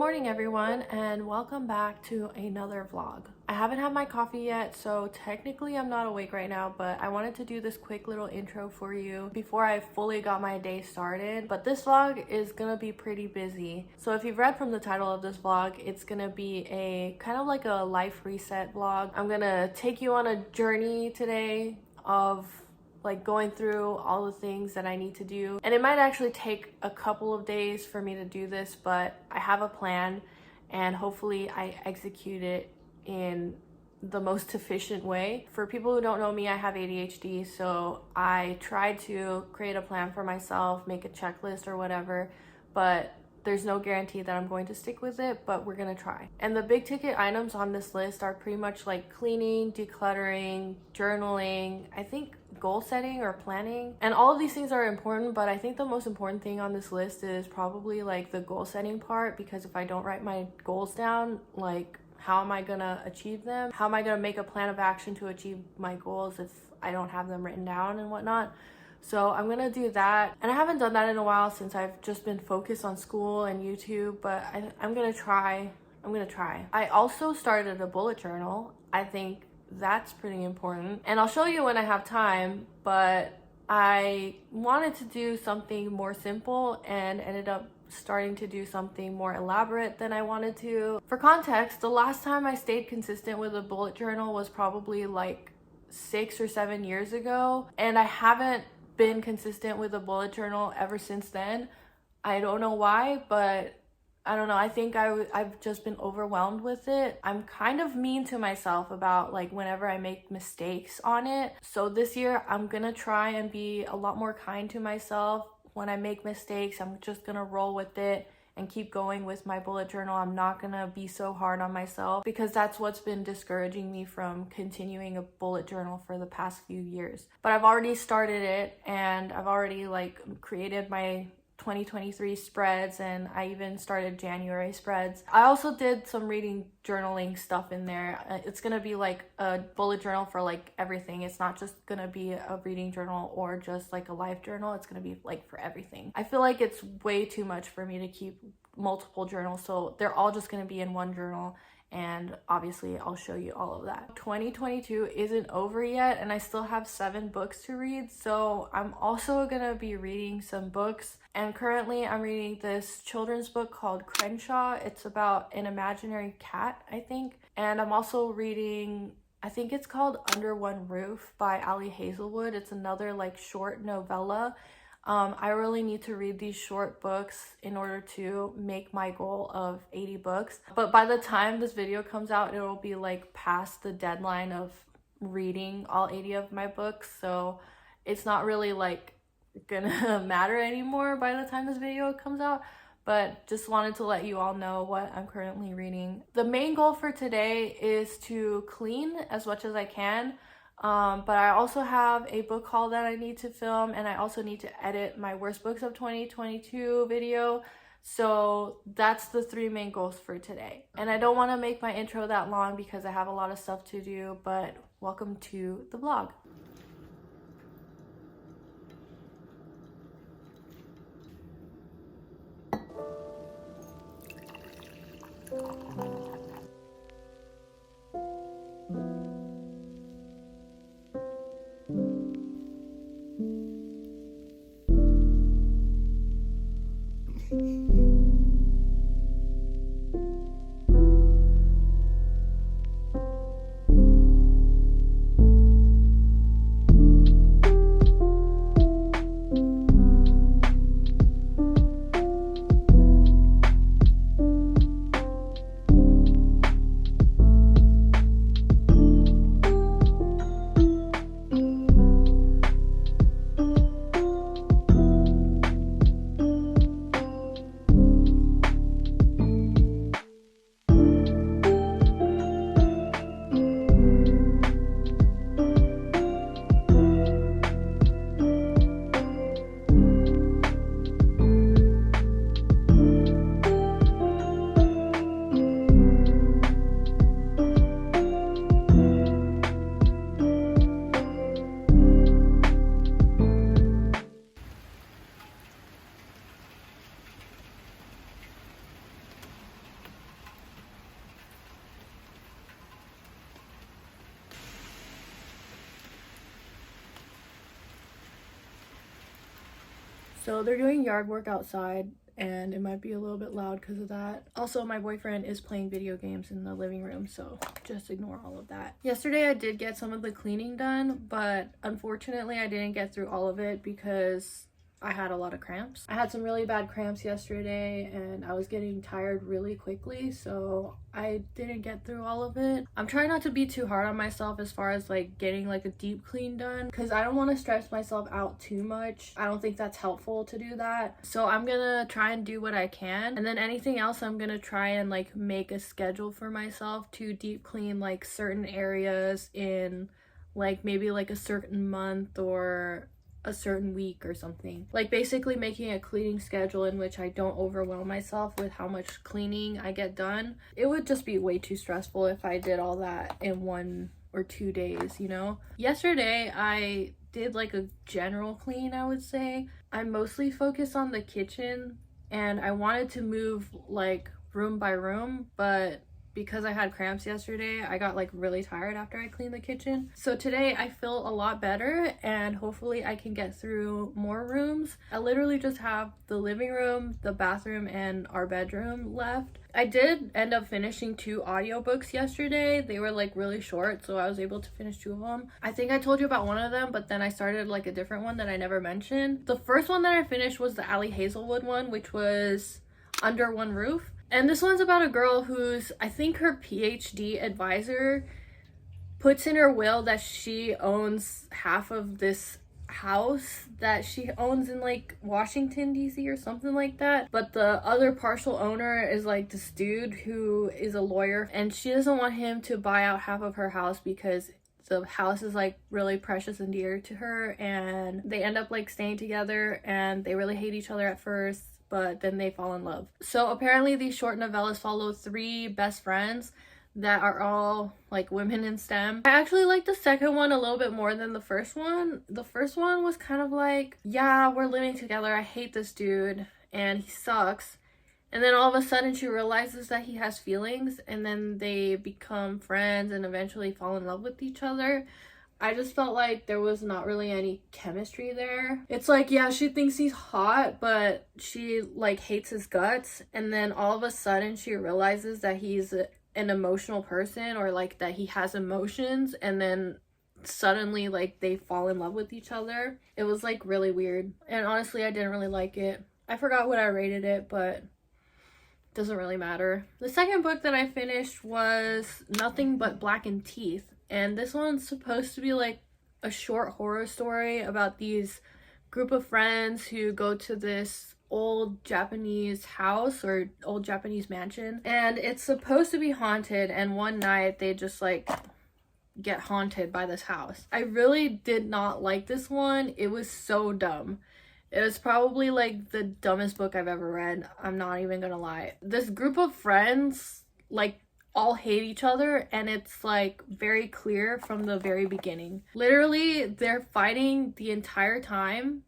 morning everyone, and welcome back to another vlog. I haven't had my coffee yet, so technically I'm not awake right now, but I wanted to do this quick little intro for you before I fully got my day started. But this vlog is gonna be pretty busy. So if you've read from the title of this vlog, it's gonna be a kind of like a life reset vlog. I'm gonna take you on a journey today of like going through all the things that I need to do. And it might actually take a couple of days for me to do this, but I have a plan and hopefully I execute it in the most efficient way. For people who don't know me, I have ADHD, so I try to create a plan for myself, make a checklist or whatever, but there's no guarantee that I'm going to stick with it, but we're gonna try. And the big ticket items on this list are pretty much like cleaning, decluttering, journaling, I think goal setting or planning. And all of these things are important, but I think the most important thing on this list is probably like the goal setting part, because if I don't write my goals down, like how am I gonna achieve them? How am I gonna make a plan of action to achieve my goals if I don't have them written down and whatnot? So I'm gonna do that, and I haven't done that in a while since I've just been focused on school and YouTube, but I'm gonna try. I also started a bullet journal. I think that's pretty important, and I'll show you when I have time, but I wanted to do something more simple and ended up starting to do something more elaborate than I wanted to. For context, the last time I stayed consistent with a bullet journal was probably like 6 or 7 years ago, and I haven't been consistent with a bullet journal ever since then. I don't know why, but I don't know. I think I've just been overwhelmed with it. I'm kind of mean to myself about like whenever I make mistakes on it. So this year I'm gonna try and be a lot more kind to myself. When I make mistakes, I'm just gonna roll with it and keep going with my bullet journal. I'm not gonna be so hard on myself, because that's what's been discouraging me from continuing a bullet journal for the past few years. But I've already started it, and I've already like created my 2023 spreads, and I even started January spreads. I also did some reading journaling stuff in there. It's gonna be like a bullet journal for like everything. It's not just gonna be a reading journal or just like a life journal. It's gonna be like for everything. I feel like it's way too much for me to keep multiple journals, so they're all just gonna be in one journal, and obviously I'll show you all of that. 2022 isn't over yet, and I still have 7 books to read, so I'm also gonna be reading some books. And currently I'm reading this children's book called Crenshaw. It's about an imaginary cat, I think. And I'm also reading, I think it's called Under One Roof by Ali Hazelwood. It's another like short novella. I really need to read these short books in order to make my goal of 80 books. But by the time this video comes out, it will be like past the deadline of reading all 80 of my books. So it's not really like gonna matter anymore by the time this video comes out, but just wanted to let you all know what I'm currently reading. The main goal for today is to clean as much as I can, but I also have a book haul that I need to film, and I also need to edit my worst books of 2022 video. So that's the 3 main goals for today. And I don't want to make my intro that long because I have a lot of stuff to do, but welcome to the vlog. So they're doing yard work outside and it might be a little bit loud because of that. Also, my boyfriend is playing video games in the living room, so just ignore all of that. Yesterday I did get some of the cleaning done, but unfortunately I didn't get through all of it because I had a lot of cramps. I had some really bad cramps yesterday and I was getting tired really quickly, so I didn't get through all of it. I'm trying not to be too hard on myself as far as like getting like a deep clean done because I don't want to stress myself out too much. I don't think that's helpful to do that. So I'm gonna try and do what I can, and then anything else I'm gonna try and like make a schedule for myself to deep clean like certain areas in like maybe like a certain month or a certain week or something. Like basically making a cleaning schedule in which I don't overwhelm myself with how much cleaning I get done. It would just be way too stressful if I did all that in 1 or 2 days, you know? Yesterday I did like a general clean, I would say. I mostly focused on the kitchen and I wanted to move like room by room, but because I had cramps yesterday, I got like really tired after I cleaned the kitchen. So today I feel a lot better and hopefully I can get through more rooms. I literally just have the living room, the bathroom, and our bedroom left. I did end up finishing 2 audiobooks yesterday. They were like really short, so I was able to finish 2 of them. I think I told you about one of them, but then I started like a different one that I never mentioned. The first one that I finished was the Ali Hazelwood one, which was Under One Roof. And this one's about a girl who's, I think her PhD advisor puts in her will that she owns half of this house that she owns in like Washington DC or something like that, but the other partial owner is like this dude who is a lawyer, and she doesn't want him to buy out half of her house because the house is like really precious and dear to her, and they end up like staying together and they really hate each other at first, but then they fall in love. So apparently these short novellas follow 3 best friends that are all like women in STEM. I actually like the second one a little bit more than the first one. The first one was kind of like, yeah, we're living together, I hate this dude and he sucks. And then all of a sudden she realizes that he has feelings, and then they become friends and eventually fall in love with each other. I just felt like there was not really any chemistry there. It's like, yeah, she thinks he's hot, but she like hates his guts. And then all of a sudden she realizes that he's an emotional person, or like that he has emotions. And then suddenly like they fall in love with each other. It was like really weird. And honestly, I didn't really like it. I forgot what I rated it, but doesn't really matter. The second book that I finished was Nothing But Blackened Teeth. And this one's supposed to be like a short horror story about these group of friends who go to this old Japanese house or old Japanese mansion. And it's supposed to be haunted, and one night they just like get haunted by this house. I really did not like this one. It was so dumb. It was probably like the dumbest book I've ever read. I'm not even gonna lie. This group of friends like all hate each other, and it's like very clear from the very beginning. Literally, they're fighting the entire time,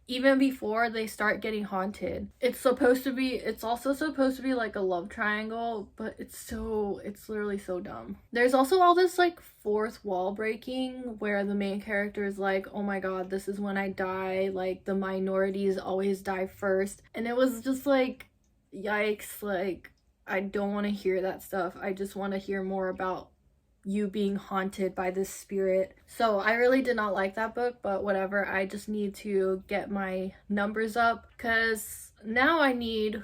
even before they start getting haunted. It's also supposed to be like a love triangle, but it's literally so dumb. There's also all this like fourth wall breaking where the main character is like, oh my god, this is when I die, like the minorities always die first. And it was just like, yikes, like I don't want to hear that stuff. I just want to hear more about you being haunted by this spirit. So I really did not like that book, but whatever. I just need to get my numbers up because now I need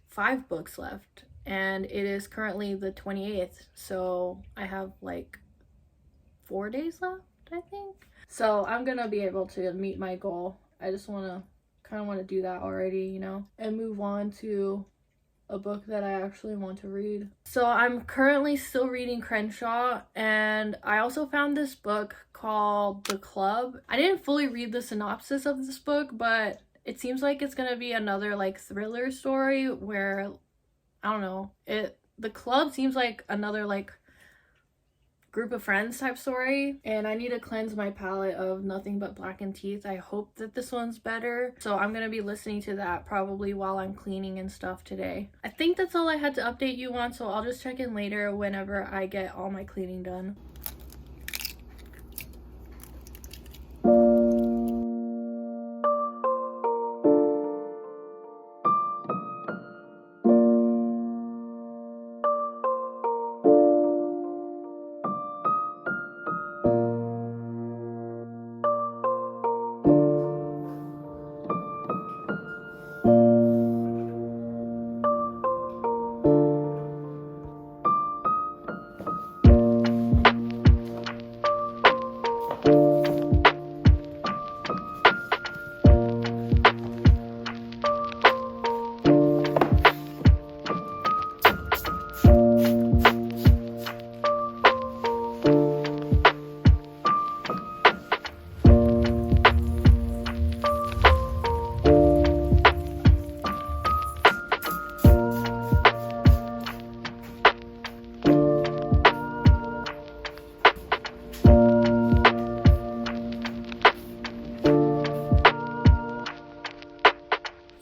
5 books left, and it is currently the 28th, so I have like 4 days left, I think. So I'm gonna be able to meet my goal. I just kind of want to do that already, you know, and move on to a book that I actually want to read. So I'm currently still reading Crenshaw, and I also found this book called The Club. I didn't fully read the synopsis of this book, but it seems like it's gonna be another like thriller story where, I don't know, The Club seems like another like group of friends type story, and I need to cleanse my palate of Nothing But Blackened Teeth. I hope that this one's better, so I'm gonna be listening to that probably while I'm cleaning and stuff today. I think that's all I had to update you on, so I'll just check in later whenever I get all my cleaning done.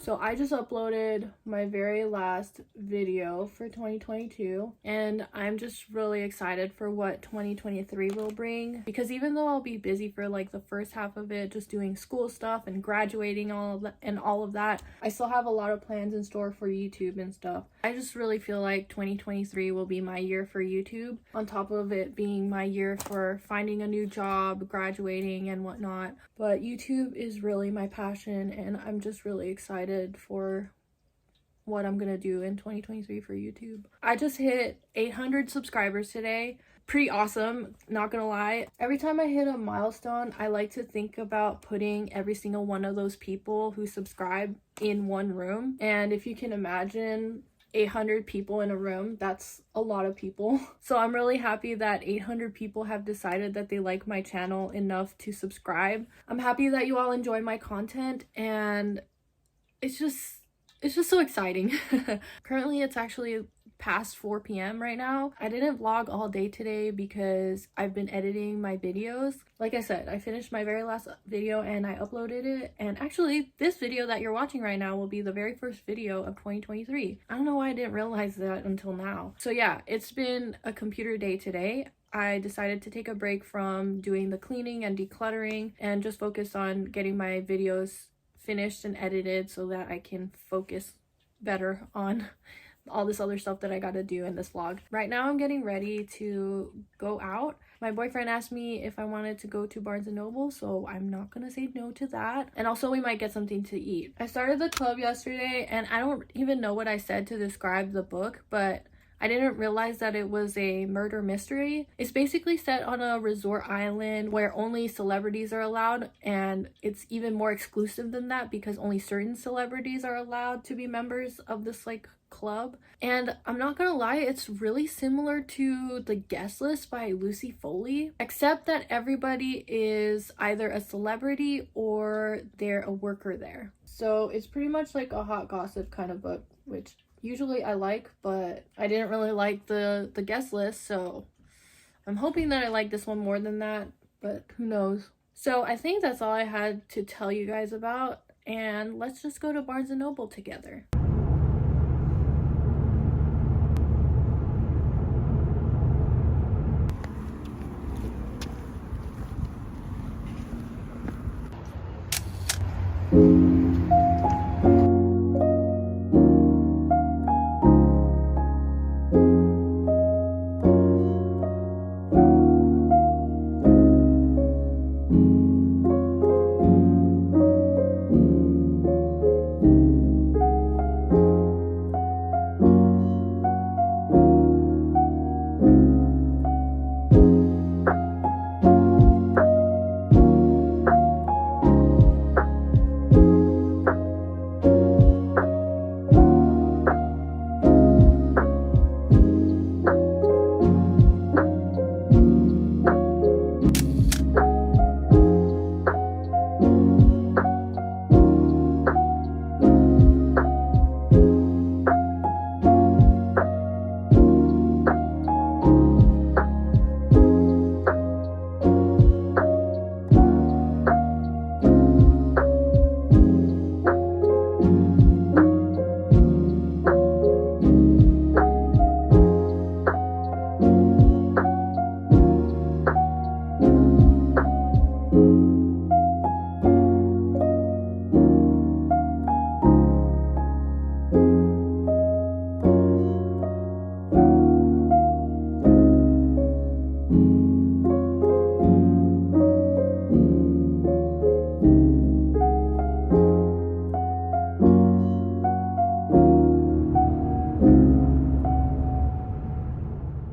So I just uploaded my very last video for 2022, and I'm just really excited for what 2023 will bring, because even though I'll be busy for like the first half of it, just doing school stuff and graduating all of that, I still have a lot of plans in store for YouTube and stuff. I just really feel like 2023 will be my year for YouTube, on top of it being my year for finding a new job, graduating and whatnot. But YouTube is really my passion, and I'm just really excited for what I'm gonna do in 2023 for YouTube. I just hit 800 subscribers today. Pretty awesome, not gonna lie. Every time I hit a milestone, I like to think about putting every single one of those people who subscribe in one room. And if you can imagine 800 people in a room, that's a lot of people. So I'm really happy that 800 people have decided that they like my channel enough to subscribe. I'm happy that you all enjoy my content, and it's just so exciting. Currently it's actually past 4 p.m. right now. I didn't vlog all day today because I've been editing my videos. Like I said, I finished my very last video and I uploaded it, and actually this video that you're watching right now will be the very first video of 2023. I don't know why I didn't realize that until now. So yeah, it's been a computer day today. I decided to take a break from doing the cleaning and decluttering and just focus on getting my videos finished and edited so that I can focus better on all this other stuff that I gotta do in this vlog. Right now I'm getting ready to go out. My boyfriend asked me if I wanted to go to Barnes & Noble, so I'm not gonna say no to that. And also we might get something to eat. I started the club yesterday, and I don't even know what I said to describe the book, but I didn't realize that it was a murder mystery. It's basically set on a resort island where only celebrities are allowed, and it's even more exclusive than that because only certain celebrities are allowed to be members of this like club. And I'm not gonna lie, it's really similar to The Guest List by Lucy Foley, except that everybody is either a celebrity or they're a worker there. So it's pretty much like a hot gossip kind of book, which usually I like, but I didn't really like the Guest List, so I'm hoping that I like this one more than that, but who knows. So I think that's all I had to tell you guys about, and let's just go to Barnes & Noble together.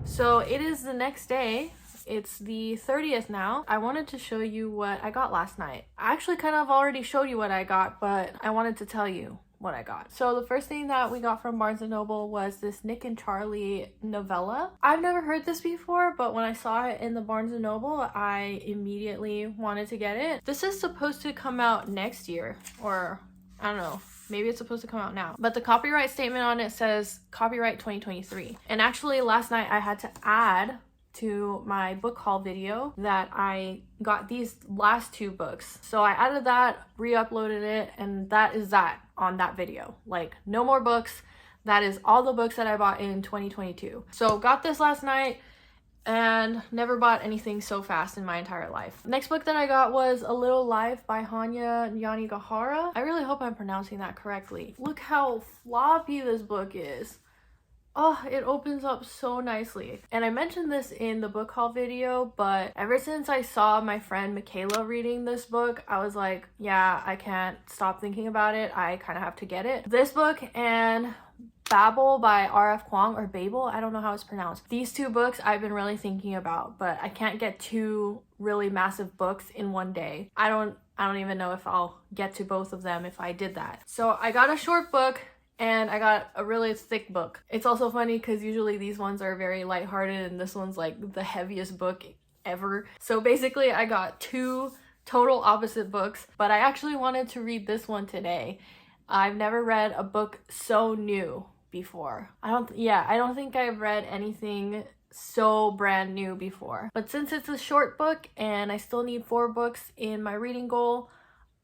So it is the next day. It's the 30th now. I wanted to show you what I got last night. I actually kind of already showed you what I got, but I wanted to tell you what I got. So the first thing that we got from Barnes & Noble was this Nick and Charlie novella. I've never heard this before, but when I saw it in the Barnes & Noble, I immediately wanted to get it. This is supposed to come out next year, or I don't know. Maybe it's supposed to come out now. But the copyright statement on it says copyright 2023. And actually last night I had to add to my book haul video that I got these last 2 books. So I added that, re-uploaded it, and that is that on that video. Like, no more books. That is all the books that I bought in 2022. So got this last night and never bought anything so fast in my entire life. Next book that I got was A Little Life by Hanya Yanagihara. I really hope I'm pronouncing that correctly. Look how floppy this book is. Oh, it opens up so nicely. And I mentioned this in the book haul video, but ever since I saw my friend Michaela reading this book, I was like, yeah, I can't stop thinking about it. I kind of have to get it. This book and Babel by R.F. Kuang, or Babel, I don't know how it's pronounced. These 2 books I've been really thinking about, but I can't get 2 really massive books in one day. I don't even know if I'll get to both of them if I did that. So I got a short book and I got a really thick book. It's also funny because usually these ones are very lighthearted and this one's like the heaviest book ever. So basically I got 2 total opposite books, but I actually wanted to read this one today. I've never read a book so new before. I don't think I've read anything so brand new before. But since it's a short book and I still need 4 books in my reading goal,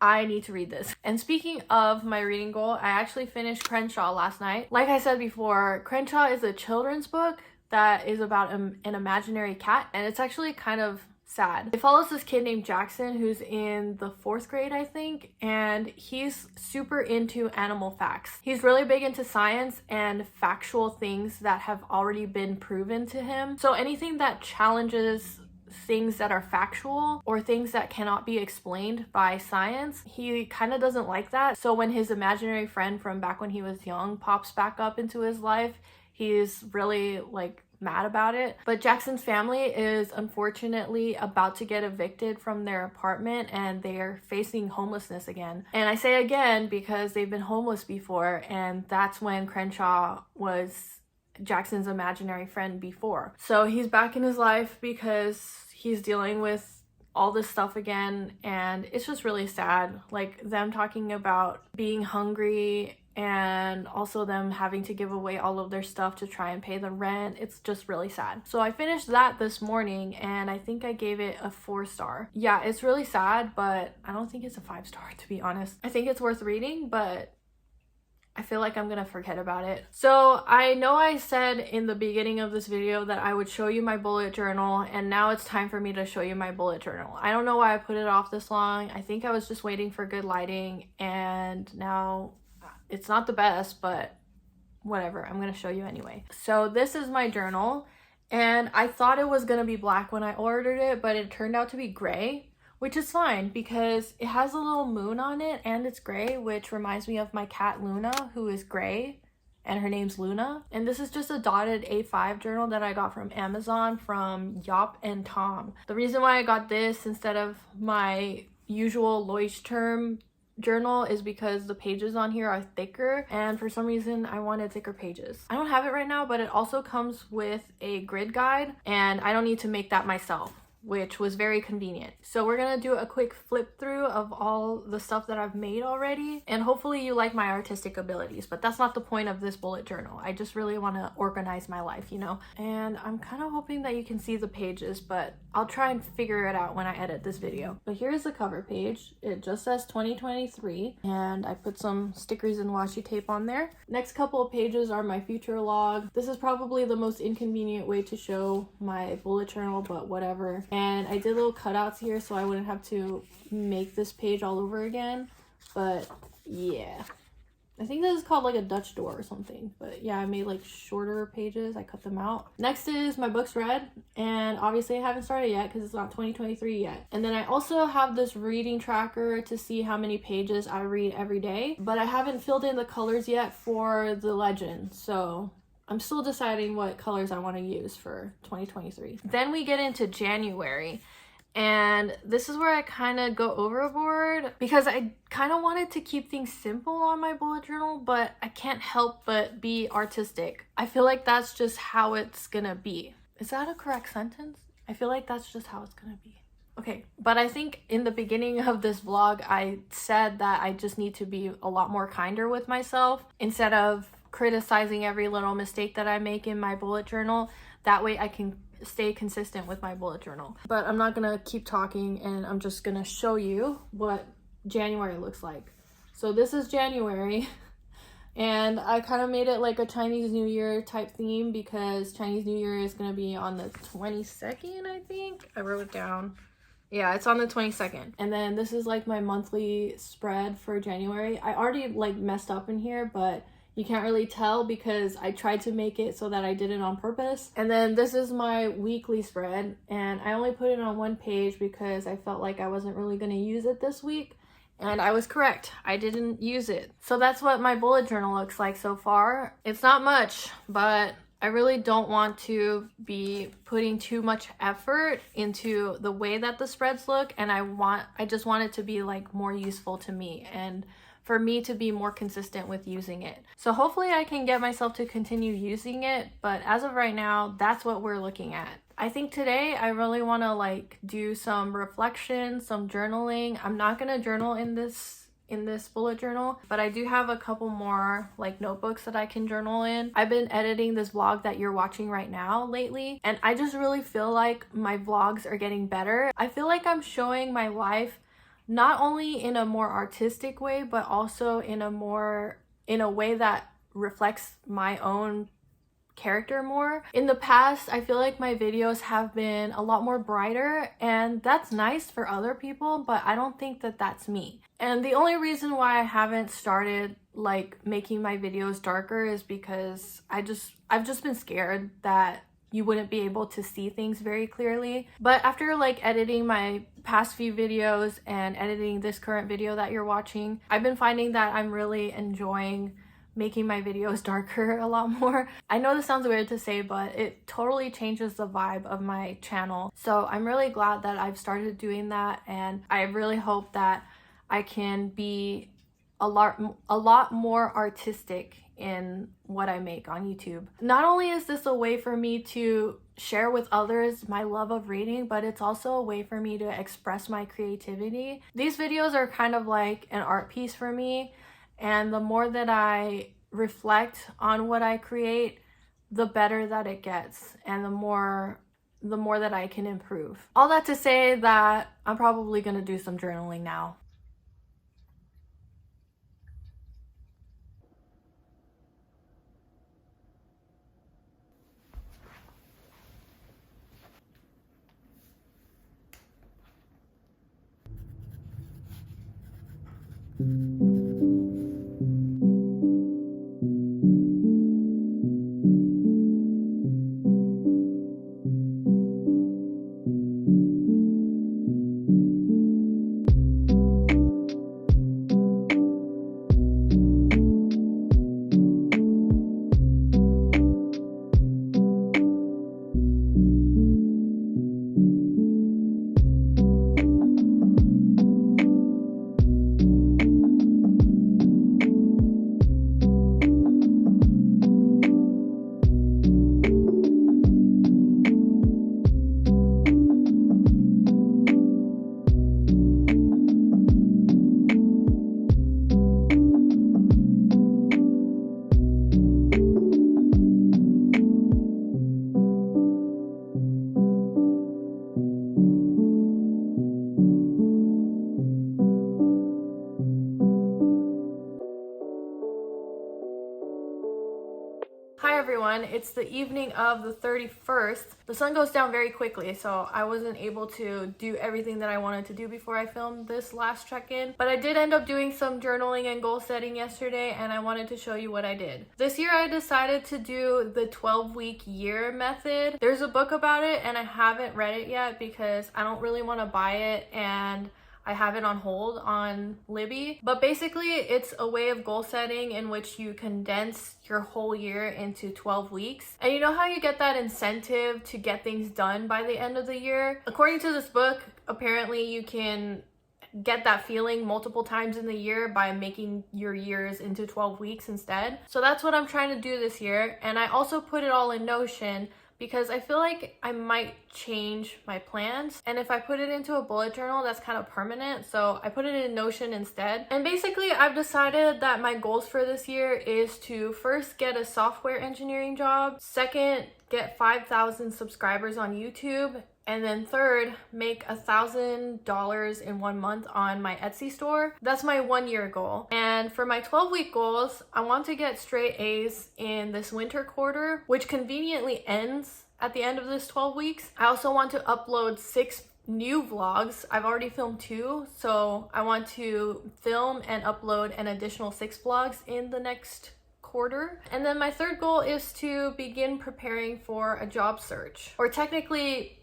I need to read this. And speaking of my reading goal, I actually finished Crenshaw last night. Like I said before, Crenshaw is a children's book that is about an imaginary cat, and it's actually kind of sad. It follows this kid named Jackson who's in the 4th grade, I think, and he's super into animal facts. He's really big into science and factual things that have already been proven to him. So anything that challenges things that are factual or things that cannot be explained by science, he kind of doesn't like that. So when his imaginary friend from back when he was young pops back up into his life, he's really like mad about it. But Jackson's family is unfortunately about to get evicted from their apartment and they're facing homelessness again. And I say again because they've been homeless before, and that's when Crenshaw was Jackson's imaginary friend before. So he's back in his life because he's dealing with all this stuff again, and it's just really sad. Like them talking about being hungry and also them having to give away all of their stuff to try and pay the rent. It's just really sad. So I finished that this morning and I think I gave it a 4-star. Yeah, it's really sad, but I don't think it's a 5-star to be honest. I think it's worth reading, but I feel like I'm gonna forget about it. So I know I said in the beginning of this video that I would show you my bullet journal, and now it's time for me to show you my bullet journal. I don't know why I put it off this long. I think I was just waiting for good lighting, and now it's not the best, but whatever, I'm gonna show you anyway. So this is my journal, and I thought it was gonna be black when I ordered it, but it turned out to be gray, which is fine because it has a little moon on it and it's gray, which reminds me of my cat Luna, who is gray, and her name's Luna. And this is just a dotted A5 journal that I got from Amazon from Yop and Tom. The reason why I got this instead of my usual Leuchtturm journal is because the pages on here are thicker, and for some reason I wanted thicker pages. I don't have it right now, but it also comes with a grid guide and I don't need to make that myself, which was very convenient. So we're gonna do a quick flip through of all the stuff that I've made already, and hopefully you like my artistic abilities, but that's not the point of this bullet journal. I just really want to organize my life, you know? And I'm kind of hoping that you can see the pages, but I'll try and figure it out when I edit this video. But here's the cover page. It just says 2023, and I put some stickers and washi tape on there. Next couple of pages are my future log. This is probably the most inconvenient way to show my bullet journal, but whatever. And I did little cutouts here so I wouldn't have to make this page all over again. But yeah, I think this is called like a Dutch door or something. But yeah, I made like shorter pages. I cut them out. Next is my books read, and obviously I haven't started yet because it's not 2023 yet. And then I also have this reading tracker to see how many pages I read every day, but I haven't filled in the colors yet for the legend, so I'm still deciding what colors I want to use for 2023. Then we get into January, and this is where I kind of go overboard because I kind of wanted to keep things simple on my bullet journal, but I can't help but be artistic. I feel like that's just how it's gonna be. Is that a correct sentence? I feel like that's just how it's gonna be. Okay, but I think in the beginning of this vlog, I said that I just need to be a lot more kinder with myself instead of criticizing every little mistake that I make in my bullet journal. That way I can stay consistent with my bullet journal. But I'm not gonna keep talking, and I'm just gonna show you what January looks like. So this is January. And I kind of made it like a Chinese New Year type theme because Chinese New Year is going to be on the 22nd, I think. I wrote it down. Yeah, it's on the 22nd. And then this is like my monthly spread for January. I already like messed up in here, but you can't really tell because I tried to make it so that I did it on purpose. And then this is my weekly spread, and I only put it on one page because I felt like I wasn't really going to use it this week. And I was correct. I didn't use it. So that's what my bullet journal looks like so far. It's not much, but I really don't want to be putting too much effort into the way that the spreads look. And I just want it to be like more useful to me and for me to be more consistent with using it. So hopefully I can get myself to continue using it. But as of right now, that's what we're looking at. I think today I really want to like do some reflection, some journaling. I'm not going to journal in this bullet journal, but I do have a couple more like notebooks that I can journal in. I've been editing this vlog that you're watching right now lately, and I just really feel like my vlogs are getting better. I feel like I'm showing my life not only in a more artistic way, but also in a way that reflects my own character more. In the past, I feel like my videos have been a lot more brighter, and that's nice for other people, but I don't think that that's me. And the only reason why I haven't started like making my videos darker is because I've just been scared that you wouldn't be able to see things very clearly. But after like editing my past few videos and editing this current video that you're watching, I've been finding that I'm really enjoying making my videos darker a lot more. I know this sounds weird to say, but it totally changes the vibe of my channel. So I'm really glad that I've started doing that, and I really hope that I can be a lot more artistic in what I make on YouTube. Not only is this a way for me to share with others my love of reading, but it's also a way for me to express my creativity. These videos are kind of like an art piece for me, and the more that I reflect on what I create, the better that it gets, and the more that I can improve. All that to say that I'm probably gonna do some journaling now. Hi everyone, it's the evening of the 31st. The sun goes down very quickly, so I wasn't able to do everything that I wanted to do before I filmed this last check-in. But I did end up doing some journaling and goal setting yesterday, and I wanted to show you what I did. This year I decided to do the 12-week year method. There's a book about it, and I haven't read it yet because I don't really want to buy it, and I have it on hold on Libby. But basically it's a way of goal setting in which you condense your whole year into 12 weeks. And you know how you get that incentive to get things done by the end of the year? According to this book, apparently you can get that feeling multiple times in the year by making your years into 12 weeks instead. So that's what I'm trying to do this year. And I also put it all in Notion because I feel like I might change my plans. And if I put it into a bullet journal, that's kind of permanent. So I put it in Notion instead. And basically, I've decided that my goals for this year is to first get a software engineering job, second, get 5,000 subscribers on YouTube, and then third, make $1,000 in 1 month on my Etsy store. That's my 1 year goal. And for my 12-week goals, I want to get straight A's in this winter quarter, which conveniently ends at the end of this 12 weeks. I also want to upload 6 new vlogs. I've already filmed 2, so I want to film and upload an additional 6 vlogs in the next quarter. And then my third goal is to begin preparing for a job search, or technically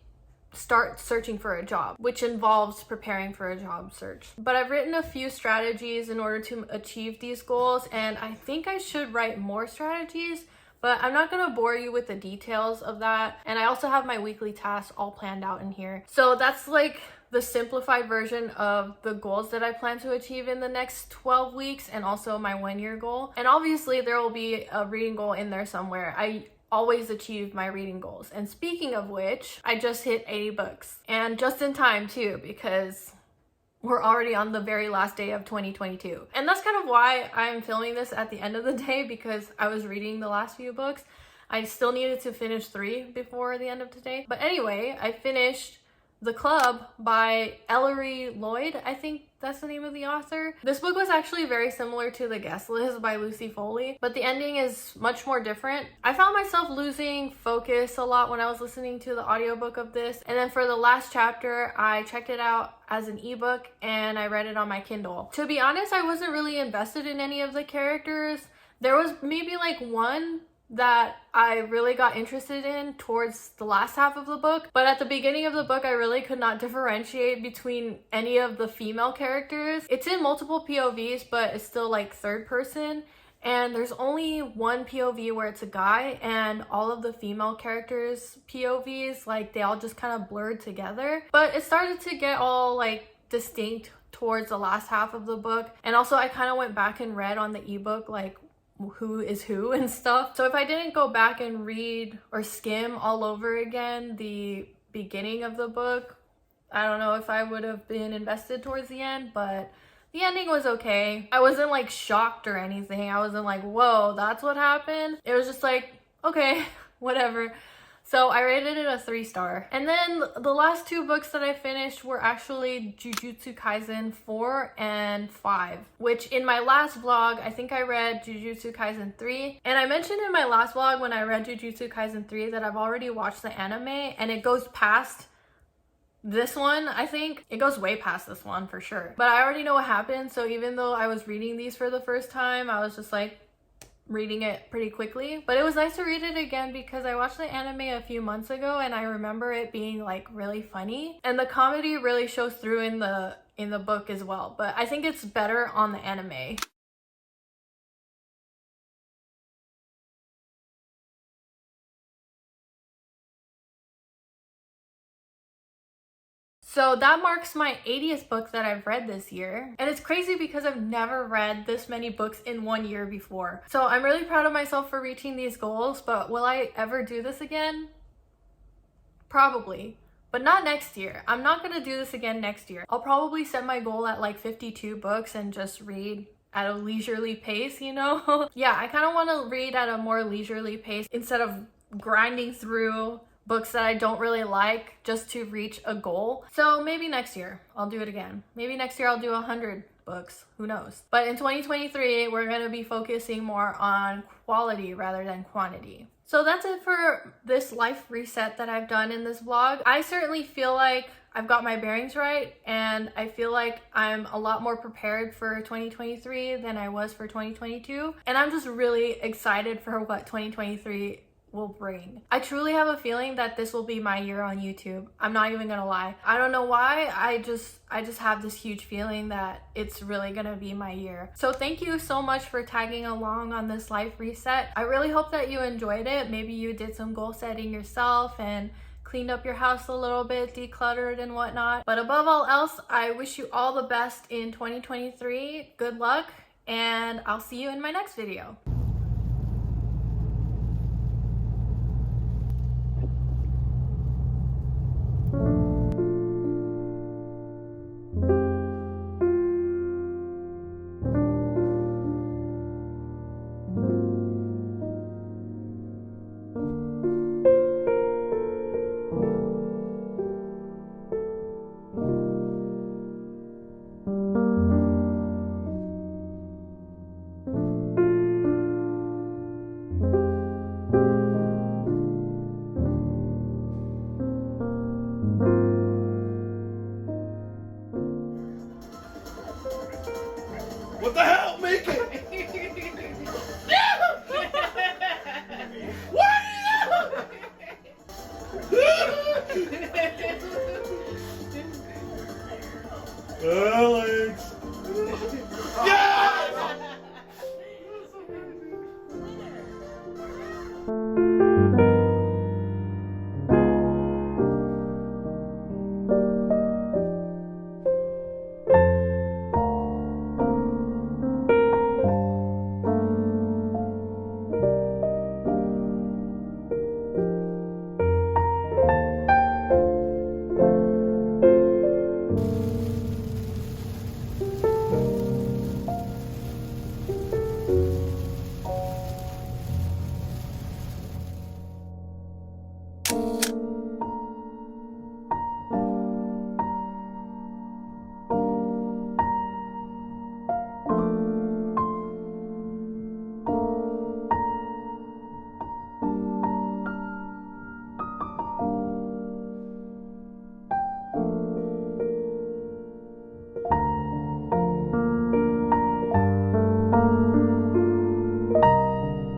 start searching for a job, which involves preparing for a job search. But I've written a few strategies in order to achieve these goals, and I think I should write more strategies, but I'm not gonna bore you with the details of that. And I also have my weekly tasks all planned out in here. So that's like the simplified version of the goals that I plan to achieve in the next 12 weeks, and also my 1 year goal. And obviously there will be a reading goal in there somewhere. I always achieve my reading goals. And speaking of which, I just hit 80 books, and just in time too, because we're already on the very last day of 2022. And that's kind of why I'm filming this at the end of the day, because I was reading the last few books. I still needed to finish 3 before the end of today. But anyway, I finished The Club by Ellery Lloyd, I think that's the name of the author. This book was actually very similar to The Guest List by Lucy Foley, but the ending is much more different. I found myself losing focus a lot when I was listening to the audiobook of this. And then for the last chapter, I checked it out as an ebook and I read it on my Kindle. To be honest, I wasn't really invested in any of the characters. There was maybe like one that I really got interested in towards the last half of the book, but at the beginning of the book I really could not differentiate between any of the female characters. It's in multiple POVs, but it's still like third person, and there's only one POV where it's a guy, and all of the female characters POVs, like they all just kind of blurred together. But it started to get all like distinct towards the last half of the book. And also I kind of went back and read on the ebook like who is who and stuff. So if I didn't go back and read or skim all over again the beginning of the book, I don't know if I would have been invested towards the end, but the ending was okay. I wasn't like shocked or anything. I wasn't like, whoa, that's what happened. It was just like, okay, whatever. So I rated it a 3-star. And then the last 2 books that I finished were actually Jujutsu Kaisen 4 and 5, which in my last vlog, I think I read Jujutsu Kaisen 3. And I mentioned in my last vlog when I read Jujutsu Kaisen 3 that I've already watched the anime, and it goes past this one. I think it goes way past this one for sure. But I already know what happened, so even though I was reading these for the first time, I was just like reading it pretty quickly. But it was nice to read it again because I watched the anime a few months ago and I remember it being like really funny, and the comedy really shows through in the book as well, but I think it's better on the anime. So that marks my 80th book that I've read this year. And it's crazy because I've never read this many books in 1 year before. So I'm really proud of myself for reaching these goals, but will I ever do this again? Probably, but not next year. I'm not gonna do this again next year. I'll probably set my goal at like 52 books and just read at a leisurely pace, you know? Yeah, I kind of want to read at a more leisurely pace instead of grinding through books that I don't really like just to reach a goal. So maybe next year I'll do it again. Maybe next year I'll do 100 books, who knows? But in 2023, we're gonna be focusing more on quality rather than quantity. So that's it for this life reset that I've done in this vlog. I certainly feel like I've got my bearings right, and I feel like I'm a lot more prepared for 2023 than I was for 2022. And I'm just really excited for what 2023 will bring. I truly have a feeling that this will be my year on YouTube. I'm not even gonna lie. I don't know why, I just have this huge feeling that it's really gonna be my year. So thank you so much for tagging along on this life reset. I really hope that you enjoyed it. Maybe you did some goal setting yourself and cleaned up your house a little bit, decluttered and whatnot. But above all else, I wish you all the best in 2023. Good luck, and I'll see you in my next video. you.